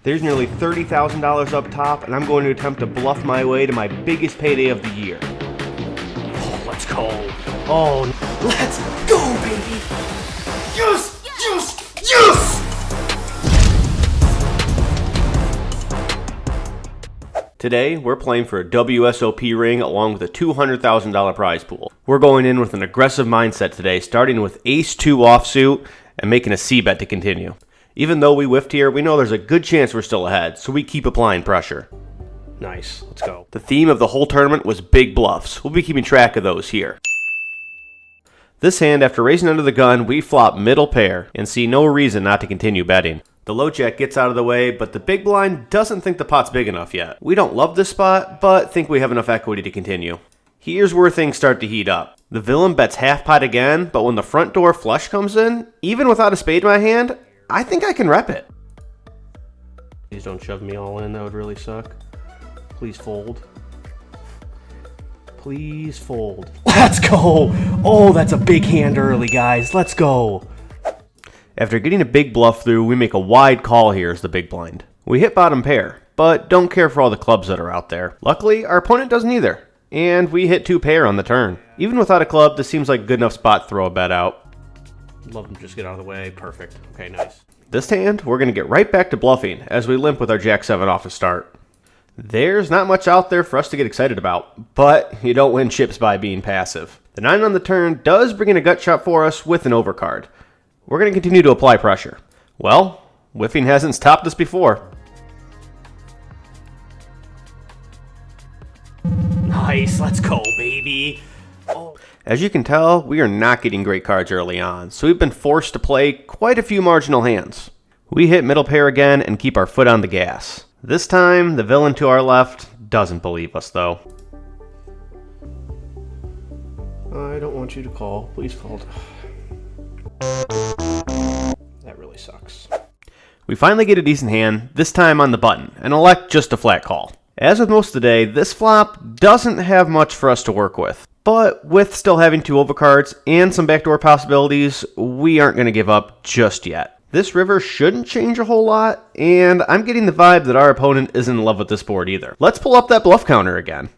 There's nearly $30,000 up top, and I'm going to attempt to bluff my way to my biggest payday of the year. Oh, let's go. Oh, let's go, baby. Yes, yes, yes! Today, we're playing for a WSOP ring along with a $200,000 prize pool. We're going in with an aggressive mindset today, starting with ace-2 offsuit and making a C-bet to continue. Even though we whiffed here, we know there's a good chance we're still ahead, so we keep applying pressure. Nice, let's go. The theme of the whole tournament was big bluffs. We'll be keeping track of those here. This hand, after raising under the gun, we flop middle pair and see no reason not to continue betting. The low jack gets out of the way, but the big blind doesn't think the pot's big enough yet. We don't love this spot, but think we have enough equity to continue. Here's where things start to heat up. The villain bets half pot again, but when the front door flush comes in, even without a spade in my hand, I think I can rep it. Please don't shove me all in, that would really suck. Please fold. Please fold. Let's go! Oh, that's a big hand early, guys. Let's go. After getting a big bluff through, we make a wide call here as the big blind. We hit bottom pair, but don't care for all the clubs that are out there. Luckily, our opponent doesn't either, and we hit 2 pair on the turn. Even without a club, this seems like a good enough spot to throw a bet out. Love them just get out of the way. Perfect. Okay, nice. This hand, we're going to get right back to bluffing as we limp with our Jack-7 off the start. There's not much out there for us to get excited about, but you don't win chips by being passive. The 9 on the turn does bring in a gut shot for us with an overcard. We're going to continue to apply pressure. Well, whiffing hasn't stopped us before. Nice, let's go, baby. Oh. As you can tell, we are not getting great cards early on, so we've been forced to play quite a few marginal hands. We hit middle pair again and keep our foot on the gas. This time, the villain to our left doesn't believe us, though. I don't want you to call. Please fold. That really sucks. We finally get a decent hand, this time on the button, and elect just a flat call. As with most of the day, this flop doesn't have much for us to work with. But with still having 2 overcards and some backdoor possibilities, we aren't going to give up just yet. This river shouldn't change a whole lot, and I'm getting the vibe that our opponent isn't in love with this board either. Let's pull up that bluff counter again.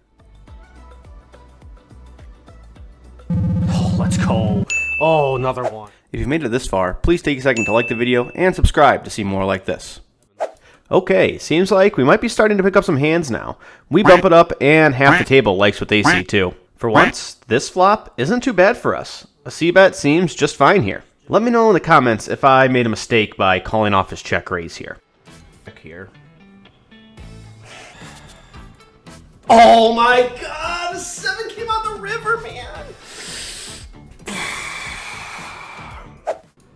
Oh, let's go. Oh, another one. If you've made it this far, please take a second to like the video and subscribe to see more like this. Okay, seems like we might be starting to pick up some hands now. We bump it up, and half the table likes with AC too. For once, this flop isn't too bad for us. A C-bet seems just fine here. Let me know in the comments if I made a mistake by calling off his check raise here. Check here. Oh my god! The 7 came out the river, man!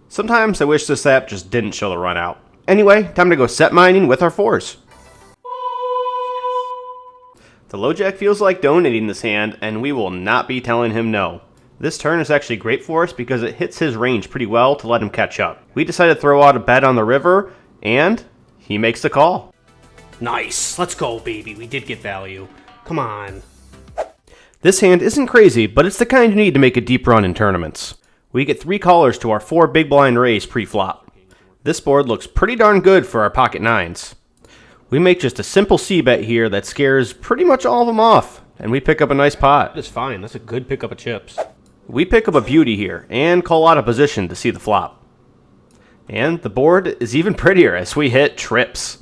Sometimes I wish this app just didn't show the run out. Anyway, time to go set mining with our 4s. The low jack feels like donating this hand, and we will not be telling him no. This turn is actually great for us because it hits his range pretty well to let him catch up. We decided to throw out a bet on the river, and he makes the call. Nice, let's go, baby. We did get value. Come on. This hand isn't crazy, but it's the kind you need to make a deep run in tournaments. We get 3 callers to our 4 big blind raise pre-flop. This board looks pretty darn good for our pocket 9s. We make just a simple C-bet here that scares pretty much all of them off, and we pick up a nice pot. That's fine, that's a good pickup of chips. We pick up a beauty here, and call out of position to see the flop. And the board is even prettier as we hit trips.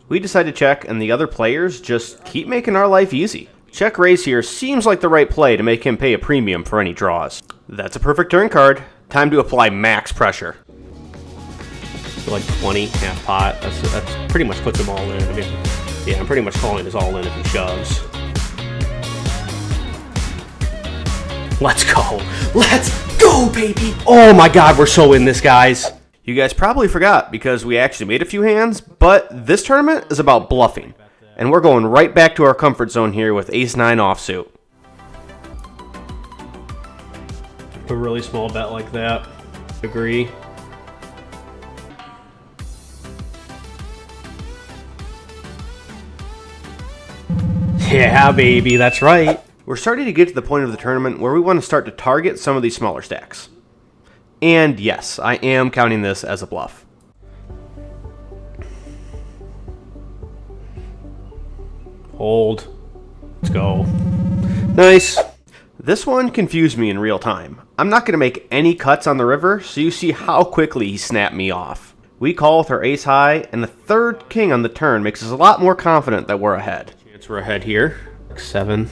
We decide to check, and the other players just keep making our life easy. Check raise here seems like the right play to make him pay a premium for any draws. That's a perfect turn card. Time to apply max pressure. Like 20, half pot. That's pretty much puts him all in. I mean, yeah, I'm pretty much calling this all in if he shoves. Let's go. Let's go, baby. Oh my god, we're so in this, guys. You guys probably forgot because we actually made a few hands, but this tournament is about bluffing. And we're going right back to our comfort zone here with ace-9 offsuit. A really small bet like that. Agree. Yeah, baby, that's right. We're starting to get to the point of the tournament where we want to start to target some of these smaller stacks. And yes, I am counting this as a bluff. Hold. Let's go. Nice. This one confused me in real time. I'm not going to make any cuts on the river, so you see how quickly he snapped me off. We call with our ace high, and the third king on the turn makes us a lot more confident that we're ahead. Chance we're ahead here. 7.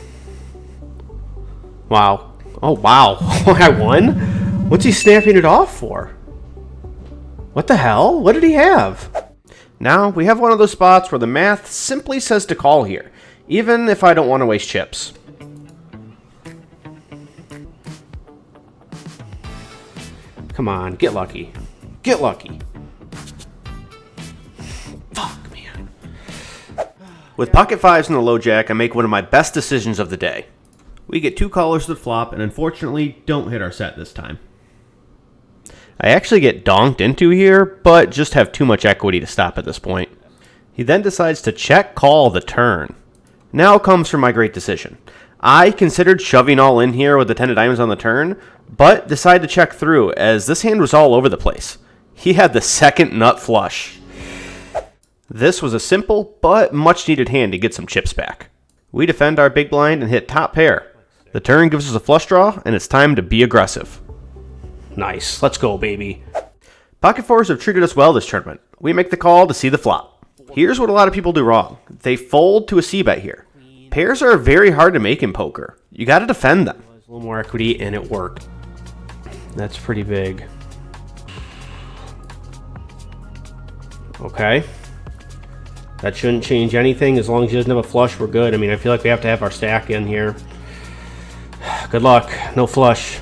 Wow. Oh, wow. I won? What's he snapping it off for? What the hell? What did he have? Now, we have one of those spots where the math simply says to call here, even if I don't want to waste chips. Come on, get lucky. Get lucky. Fuck, man. With pocket fives and the low jack, I make one of my best decisions of the day. We get 2 callers to the flop, and unfortunately, don't hit our set this time. I actually get donked into here, but just have too much equity to stop at this point. He then decides to check call the turn. Now comes from my great decision. I considered shoving all in here with the 10 of diamonds on the turn, but decided to check through as this hand was all over the place. He had the second nut flush. This was a simple but much needed hand to get some chips back. We defend our big blind and hit top pair. The turn gives us a flush draw, and it's time to be aggressive. Nice. Let's go, baby. Pocket fours have treated us well this tournament. We make the call to see the flop. Here's what a lot of people do wrong. They fold to a c-bet here. Pairs are very hard to make in poker. You got to defend them. A little more equity, and it worked. That's pretty big. Okay. That shouldn't change anything. As long as he doesn't have a flush, we're good. I mean, I feel like we have to have our stack in here. Good luck. No flush.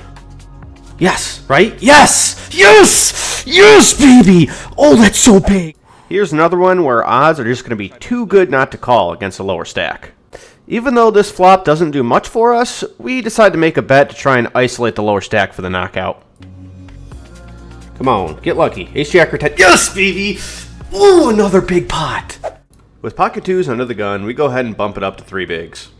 Yes, right? Yes! Yes! Yes, baby! Oh, that's so big! Here's another one where odds are just going to be too good not to call against a lower stack. Even though this flop doesn't do much for us, we decide to make a bet to try and isolate the lower stack for the knockout. Come on, get lucky. Ace jack or 10. Yes, baby! Ooh, another big pot! With pocket twos under the gun, we go ahead and bump it up to 3 bigs.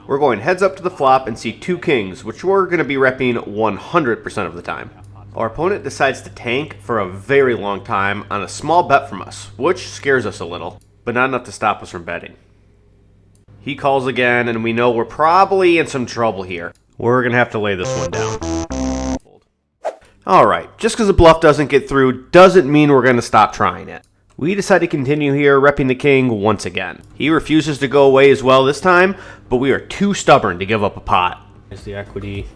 We're going heads up to the flop and see 2 kings, which we're going to be repping 100% of the time. Our opponent decides to tank for a very long time on a small bet from us, which scares us a little, but not enough to stop us from betting. He calls again, and we know we're probably in some trouble here. We're going to have to lay this one down. Alright, just because the bluff doesn't get through doesn't mean we're going to stop trying it. We decide to continue here, repping the king once again. He refuses to go away as well this time, but we are too stubborn to give up a pot. There's the equity.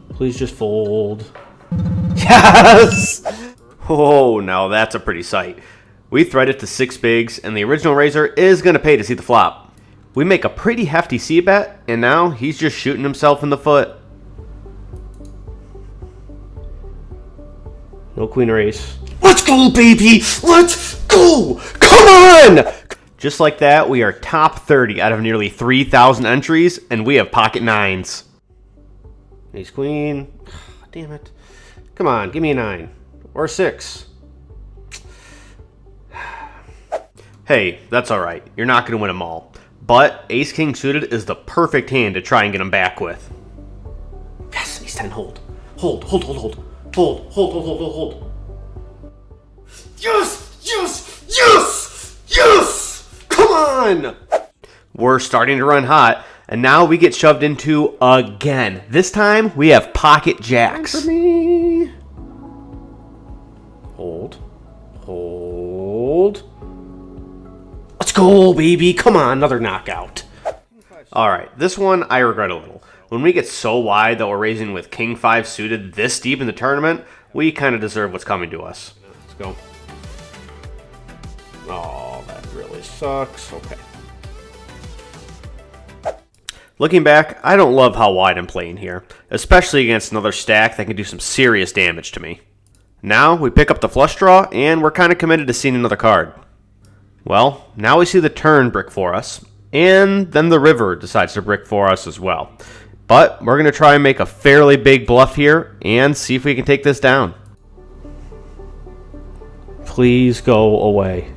Please just fold. Yes! Oh, now that's a pretty sight. We thread it to 6 bigs, and the original raiser is going to pay to see the flop. We make a pretty hefty c-bet, and now he's just shooting himself in the foot. No queen or ace. Let's go, baby! Let's go! Come on! Just like that, we are top 30 out of nearly 3,000 entries, and we have pocket 9s. Ace queen. Damn it. Come on, give me a 9. Or a 6. Hey, that's alright. You're not going to win them all. But ace king suited is the perfect hand to try and get him back with. Yes, ace 10, hold. Hold, hold, hold, hold. Hold, hold, hold, hold, hold, hold. Yes! Yes! Yes! Yes! Come on! We're starting to run hot, and now we get shoved into again. This time, we have pocket jacks. For me. Hold. Hold. Let's go, baby. Come on, another knockout. Alright, this one I regret a little. When we get so wide that we're raising with king 5 suited this deep in the tournament, we kind of deserve what's coming to us. Let's go. Oh, that really sucks. Okay. Looking back, I don't love how wide I'm playing here, especially against another stack that can do some serious damage to me. Now we pick up the flush draw, and we're kind of committed to seeing another card. Well, now we see the turn brick for us, and then the river decides to brick for us as well. But we're going to try and make a fairly big bluff here and see if we can take this down. Please go away.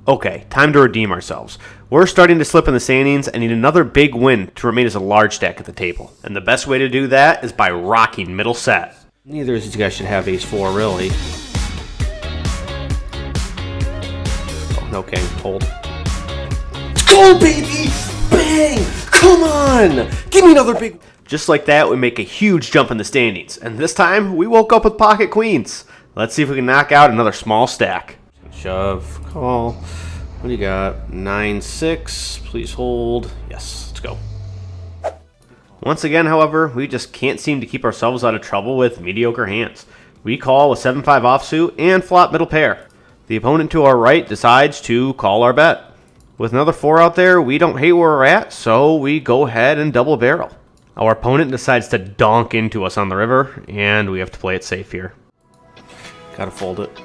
Okay, time to redeem ourselves. We're starting to slip in the standings and need another big win to remain as a large stack at the table. And the best way to do that is by rocking middle set. Neither of these guys should have ace 4, really. No king. Hold. Let's go, baby! Bang! Come on! Give me another big... Just like that, we make a huge jump in the standings. And this time, we woke up with pocket queens. Let's see if we can knock out another small stack. Shove. Call. What do you got? 9-6. Please hold. Yes. Let's go. Once again, however, we just can't seem to keep ourselves out of trouble with mediocre hands. We call a 7-5 offsuit and flop middle pair. The opponent to our right decides to call our bet. With another 4 out there, we don't hate where we're at, so we go ahead and double barrel. Our opponent decides to donk into us on the river, and we have to play it safe here. Gotta fold it.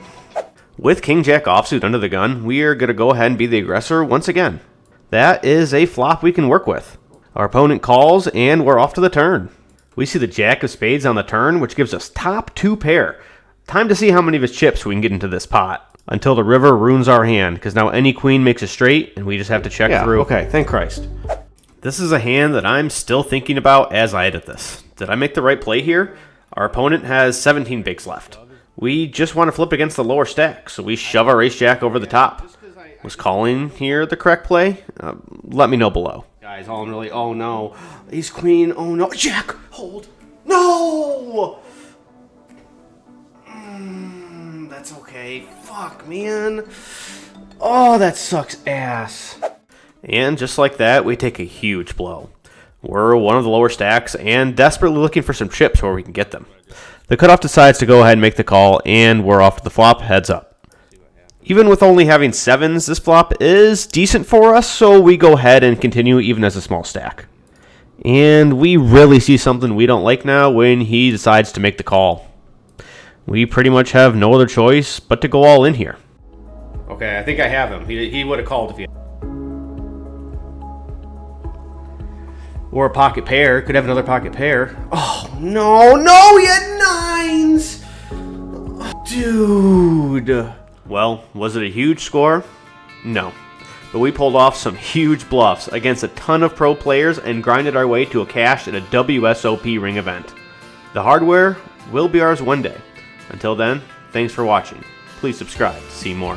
With King-Jack offsuit under the gun, we are gonna go ahead and be the aggressor once again. That is a flop we can work with. Our opponent calls, and we're off to the turn. We see the Jack of Spades on the turn, which gives us top 2 pair. Time to see how many of his chips we can get into this pot. Until the river ruins our hand, because now any queen makes a straight, and we just have to check through. Okay, thank Christ. This is a hand that I'm still thinking about as I edit this. Did I make the right play here? Our opponent has 17 bigs left. We just want to flip against the lower stack, so we shove our ace-jack over the top. Was calling here the correct play? Let me know below. Guys, all I'm really... Oh, no. Ace-queen. Oh, no. Jack! Hold. No! That's okay. Fuck, man. Oh, that sucks ass. And just like that, we take a huge blow. We're one of the lower stacks and desperately looking for some chips where we can get them. The cutoff decides to go ahead and make the call, and we're off to the flop, heads up. Even with only having 7s, this flop is decent for us, so we go ahead and continue even as a small stack. And we really see something we don't like now when he decides to make the call. We pretty much have no other choice but to go all in here. Okay, I think I have him. He would have called if he... Or a pocket pair. Could have another pocket pair. Oh, no, he had 9s! Dude. Well, was it a huge score? No. But we pulled off some huge bluffs against a ton of pro players and grinded our way to a cash at a WSOP ring event. The hardware will be ours one day. Until then, thanks for watching. Please subscribe to see more.